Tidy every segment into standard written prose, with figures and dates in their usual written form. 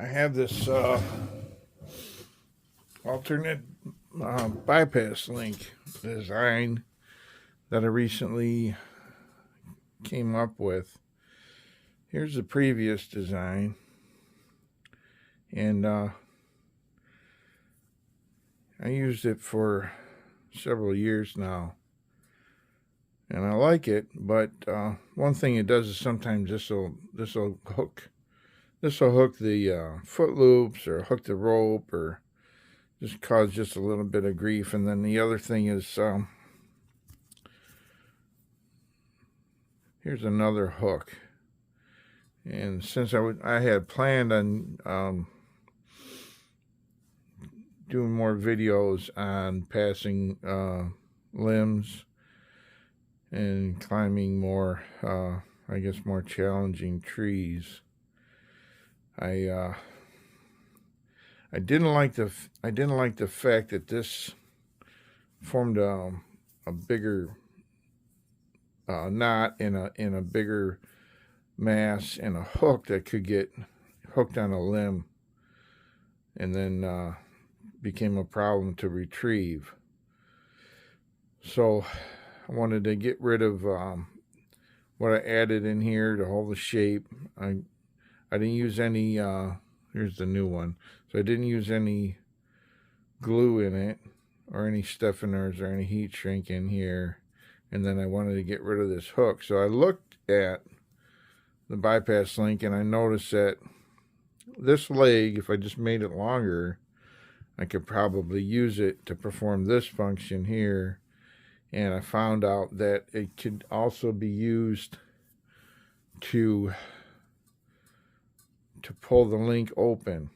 I have this alternate bypass link design that I recently came up with. Here's the previous design, and I used it for several years now, and I like it. But one thing it does is sometimes this will hook the foot loops or hook the rope or just cause just a little bit of grief. And then the other thing is here's another hook. And since I had planned on doing more videos on passing limbs and climbing more, I guess, more challenging trees, I didn't like the fact that this formed a bigger knot in a bigger mass and a hook that could get hooked on a limb and then became a problem to retrieve. So I wanted to get rid of what I added in here to hold the shape. I didn't use any here's the new one. So I didn't use any glue in it or any stiffeners or any heat shrink in here. And then I wanted to get rid of this hook. So I looked at the bypass link and I noticed that this leg, if I just made it longer, I could probably use it to perform this function here. And I found out that it could also be used to pull the link open.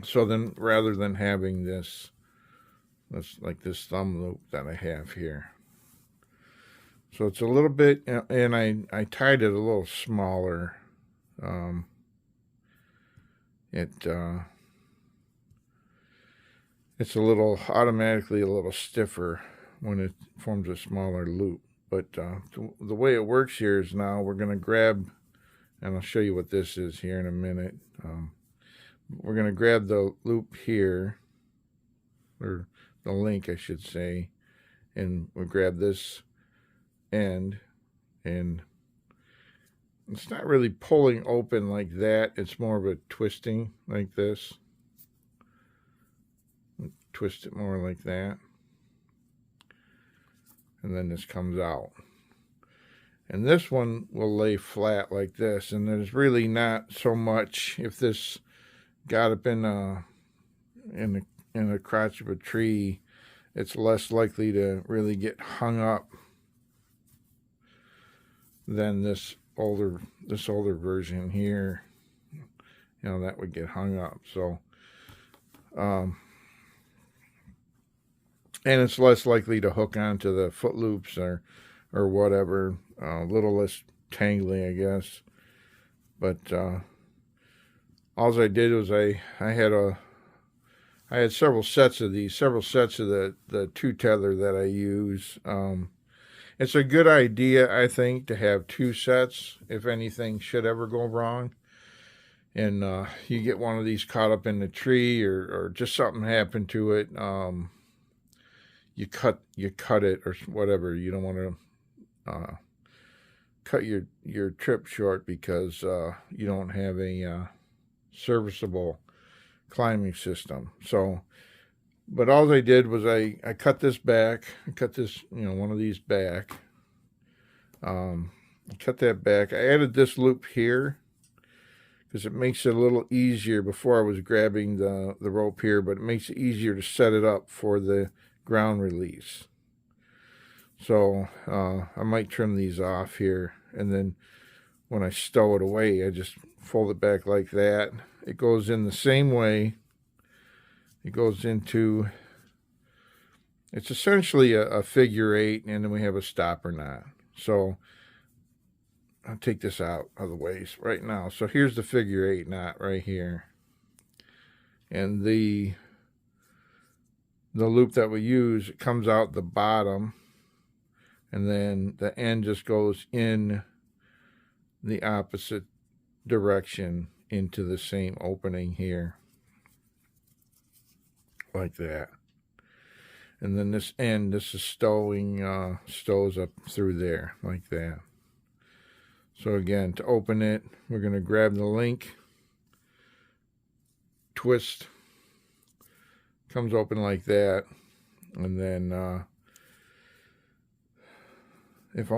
So then rather than having this like this thumb loop that I have here. So it's a little bit, and I tied it a little smaller. It's automatically a little stiffer when it forms a smaller loop. But the way it works here is now we're going to grab, and I'll show you what this is here in a minute. We're going to grab the loop here, or the link, I should say, and we'll grab this end, and it's not really pulling open like that. It's more of a twisting like this. Twist it more like that. And then this comes out. And this one will lay flat like this. And there's really not so much, if this got up in the crotch of a tree, it's less likely to really get hung up than this older version here. That would get hung up. So and it's less likely to hook onto the foot loops or whatever. A little less tangly, I guess. But all I did was I had several sets of these, several sets of the two tether that I use. It's a good idea, I think, to have two sets if anything should ever go wrong. And you get one of these caught up in the tree or just something happened to it. You cut it or whatever. You don't want to cut your trip short because you don't have a serviceable climbing system. So, but all I did was I cut this back. I cut this, one of these back. I cut that back. I added this loop here because it makes it a little easier. Before I was grabbing the rope here, but it makes it easier to set it up for the ground release. So I might trim these off here, and then when I stow it away, I just fold it back like that. It goes in the same way. It goes into, it's essentially a figure eight, and then we have a stopper knot. So I'll take this out of the way right now. So here's the figure eight knot right here. And the loop that we use, it comes out the bottom, and then the end just goes in the opposite direction into the same opening here, like that. And then this end, this is stows up through there, like that. So again, to open it, we're going to grab the link, twist, comes open like that, and then if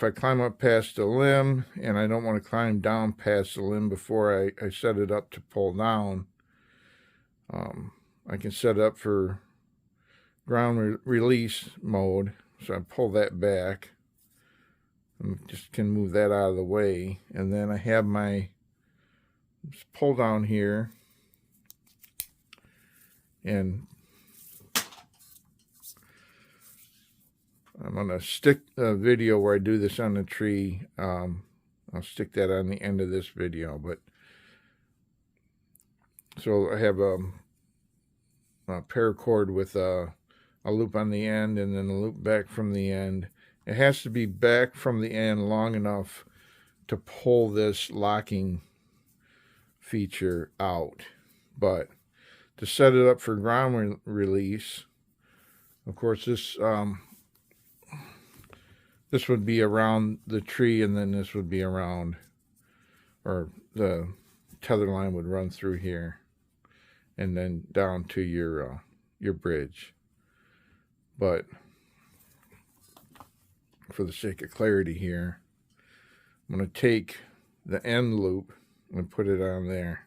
I climb up past the limb and I don't want to climb down past the limb before I set it up to pull down, I can set it up for ground release mode. So I pull that back and just can move that out of the way, and then I have my pull down here, and I'm going to stick a video where I do this on the tree. I'll stick that on the end of this video. But so I have a paracord with a loop on the end and then a loop back from the end. It has to be back from the end long enough to pull this locking feature out. But to set it up for ground release, of course, this would be around the tree, and then this would be around, or the tether line would run through here and then down to your bridge. But for the sake of clarity here, I'm going to take the end loop and put it on there.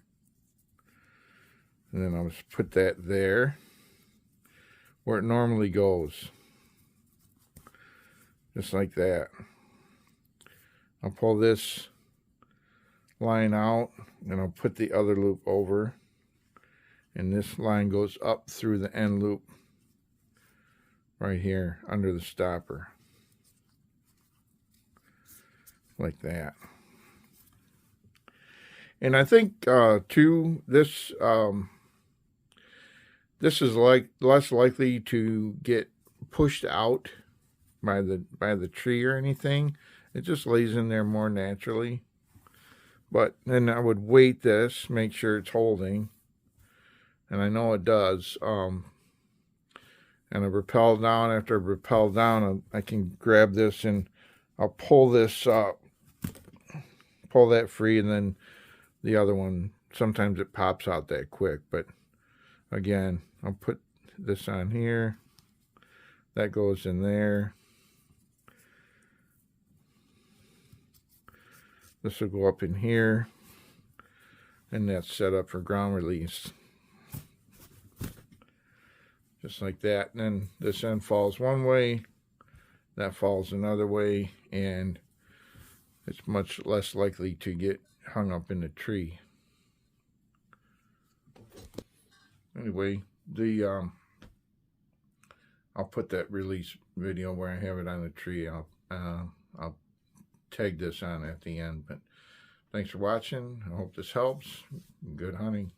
And then I'll just put that there where it normally goes. Just like that. I'll pull this line out and I'll put the other loop over. And this line goes up through the end loop right here under the stopper. Like that. And I think too, this is less likely to get pushed out by the tree or anything. It just lays in there more naturally. But then I would weight this, make sure it's holding, and I know it does. And I rappel down. After I rappel down, I can grab this and I'll pull this up, pull that free, and then the other one, sometimes it pops out that quick. But again, I'll put this on here. That goes in there. This will go up in here, and that's set up for ground release. Just like that. And then this end falls one way, that falls another way, and it's much less likely to get hung up in the tree. Anyway, I'll put that release video where I have it on the tree. I'll tag this on at the end. But thanks for watching. I hope this helps. Good hunting.